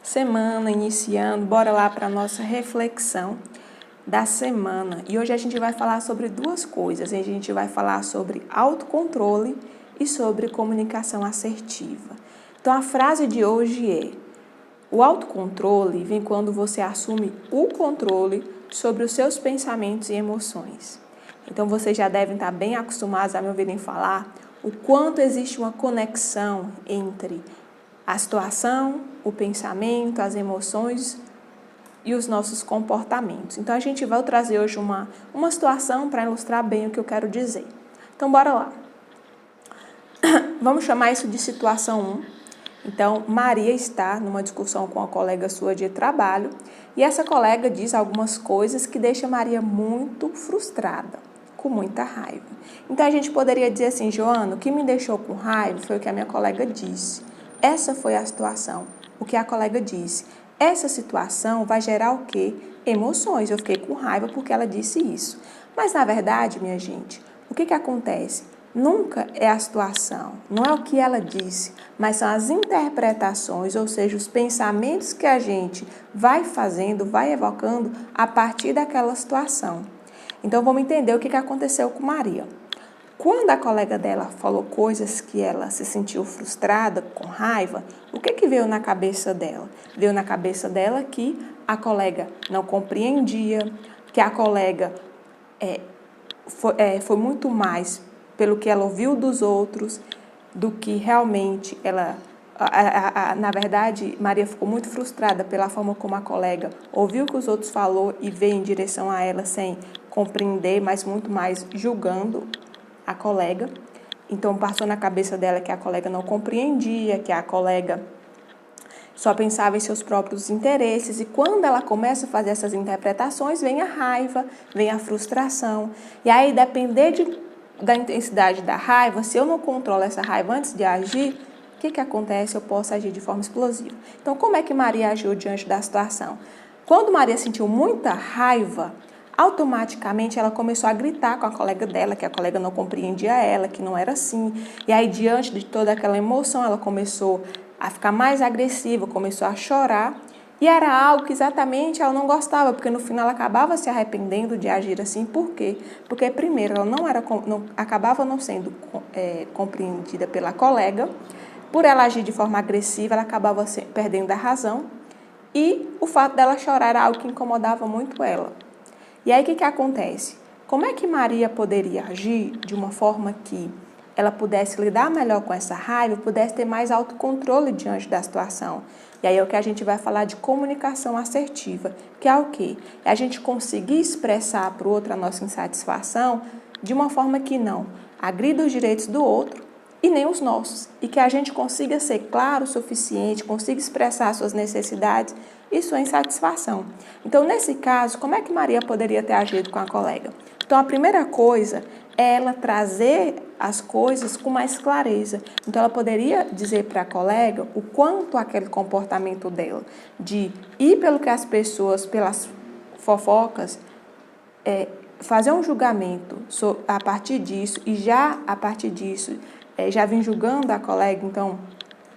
semana iniciando, bora lá para a nossa reflexão da semana. E hoje a gente vai falar sobre duas coisas. A gente vai falar sobre autocontrole e sobre comunicação assertiva. Então a frase de hoje é: o autocontrole vem quando você assume o controle sobre os seus pensamentos e emoções. Então vocês já devem estar bem acostumados a me ouvirem falar o quanto existe uma conexão entre a situação, o pensamento, as emoções e os nossos comportamentos. Então a gente vai trazer hoje uma situação para ilustrar bem o que eu quero dizer. Então bora lá. Vamos chamar isso de situação 1. Então, Maria está numa discussão com uma colega sua de trabalho e essa colega diz algumas coisas que deixam Maria muito frustrada, com muita raiva. Então, a gente poderia dizer assim: Joana, o que me deixou com raiva foi o que a minha colega disse. Essa foi a situação, o que a colega disse. Essa situação vai gerar o quê? Emoções. Eu fiquei com raiva porque ela disse isso. Mas, na verdade, minha gente, o que acontece? Nunca é a situação, não é o que ela disse, mas são as interpretações, ou seja, os pensamentos que a gente vai fazendo, vai evocando a partir daquela situação. Então, vamos entender o que aconteceu com Maria. Quando a colega dela falou coisas que ela se sentiu frustrada, com raiva, o que veio na cabeça dela? Veio na cabeça dela que a colega não compreendia, que a colega foi muito mais pelo que ela ouviu dos outros, do que realmente ela... Na verdade, Maria ficou muito frustrada pela forma como a colega ouviu o que os outros falou e veio em direção a ela sem compreender, mas muito mais julgando a colega. Então, passou na cabeça dela que a colega não compreendia, que a colega só pensava em seus próprios interesses. E quando ela começa a fazer essas interpretações, vem a raiva, vem a frustração. E aí, da intensidade da raiva, se eu não controlo essa raiva antes de agir, o que acontece? Eu posso agir de forma explosiva. Então, como é que Maria agiu diante da situação? Quando Maria sentiu muita raiva, automaticamente ela começou a gritar com a colega dela, que a colega não compreendia ela, que não era assim. E aí, diante de toda aquela emoção, ela começou a ficar mais agressiva, começou a chorar. E era algo que exatamente ela não gostava, porque no final ela acabava se arrependendo de agir assim. Por quê? Porque primeiro ela acabava não sendo compreendida pela colega. Por ela agir de forma agressiva, ela acabava perdendo a razão. E o fato dela chorar era algo que incomodava muito ela. E aí o que acontece? Como é que Maria poderia agir de uma forma que ela pudesse lidar melhor com essa raiva, pudesse ter mais autocontrole diante da situação? E aí é o que a gente vai falar de comunicação assertiva, que é o quê? É a gente conseguir expressar para o outro a nossa insatisfação de uma forma que não agrida os direitos do outro e nem os nossos. E que a gente consiga ser claro o suficiente, consiga expressar suas necessidades e sua insatisfação. Então, nesse caso, como é que Maria poderia ter agido com a colega? Então, a primeira coisa é ela trazer as coisas com mais clareza. Então, ela poderia dizer para a colega o quanto aquele comportamento dela de ir pelo que as pessoas, pelas fofocas, fazer um julgamento a partir disso e já a partir disso já vem julgando a colega. Então,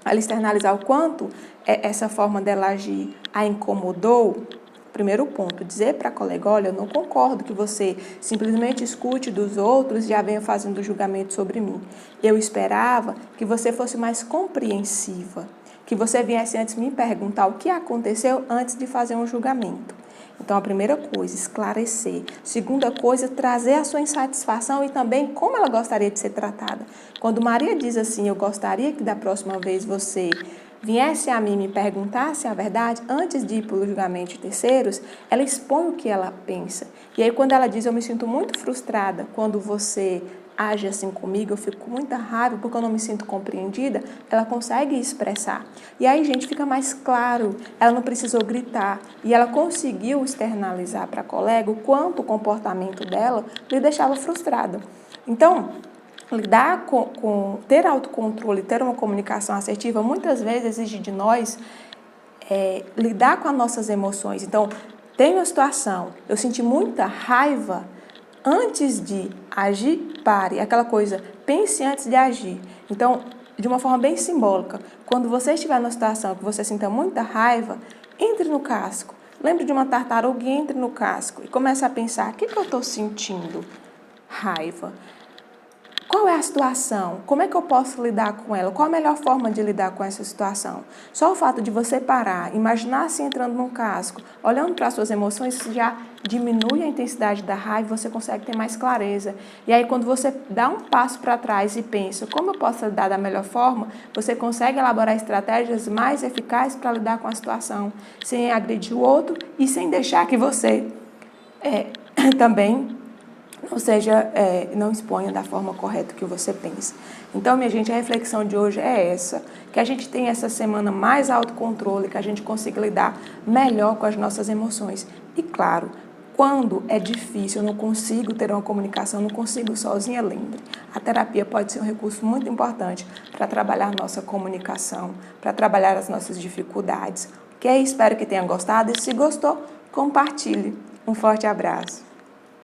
ela externalizar o quanto essa forma dela agir a incomodou. Primeiro ponto, dizer para a colega: olha, eu não concordo que você simplesmente escute dos outros e já venha fazendo julgamento sobre mim. Eu esperava que você fosse mais compreensiva, que você viesse antes me perguntar o que aconteceu antes de fazer um julgamento. Então, a primeira coisa, esclarecer. Segunda coisa, trazer a sua insatisfação e também como ela gostaria de ser tratada. Quando Maria diz assim: eu gostaria que da próxima vez você viesse a mim e me perguntasse a verdade antes de ir para o julgamento de terceiros, ela expõe o que ela pensa. E aí, quando ela diz: eu me sinto muito frustrada quando você age assim comigo, eu fico com muita raiva porque eu não me sinto compreendida, ela consegue expressar. E aí, gente, fica mais claro, ela não precisou gritar e ela conseguiu externalizar para a colega o quanto o comportamento dela lhe deixava frustrada. Então, lidar ter autocontrole, ter uma comunicação assertiva, muitas vezes exige de nós lidar com as nossas emoções. Então, tem uma situação, eu senti muita raiva. Antes de agir, pare. Aquela coisa, pense antes de agir. Então, de uma forma bem simbólica. Quando você estiver numa situação que você sinta muita raiva, entre no casco. Lembre de uma tartaruga e entre no casco. E comece a pensar, o que eu estou sentindo? Raiva. Qual é a situação? Como é que eu posso lidar com ela? Qual a melhor forma de lidar com essa situação? Só o fato de você parar, imaginar-se entrando num casco, olhando para as suas emoções, já diminui a intensidade da raiva e você consegue ter mais clareza. E aí, quando você dá um passo para trás e pensa, como eu posso lidar da melhor forma, você consegue elaborar estratégias mais eficazes para lidar com a situação, sem agredir o outro e sem deixar que você também não exponha da forma correta que você pensa. Então, minha gente, a reflexão de hoje é essa, que a gente tenha essa semana mais autocontrole, que a gente consiga lidar melhor com as nossas emoções. E claro, quando é difícil, eu não consigo ter uma comunicação, não consigo sozinha, lembre. A terapia pode ser um recurso muito importante para trabalhar nossa comunicação, para trabalhar as nossas dificuldades. Ok? Espero que tenha gostado e se gostou, compartilhe. Um forte abraço.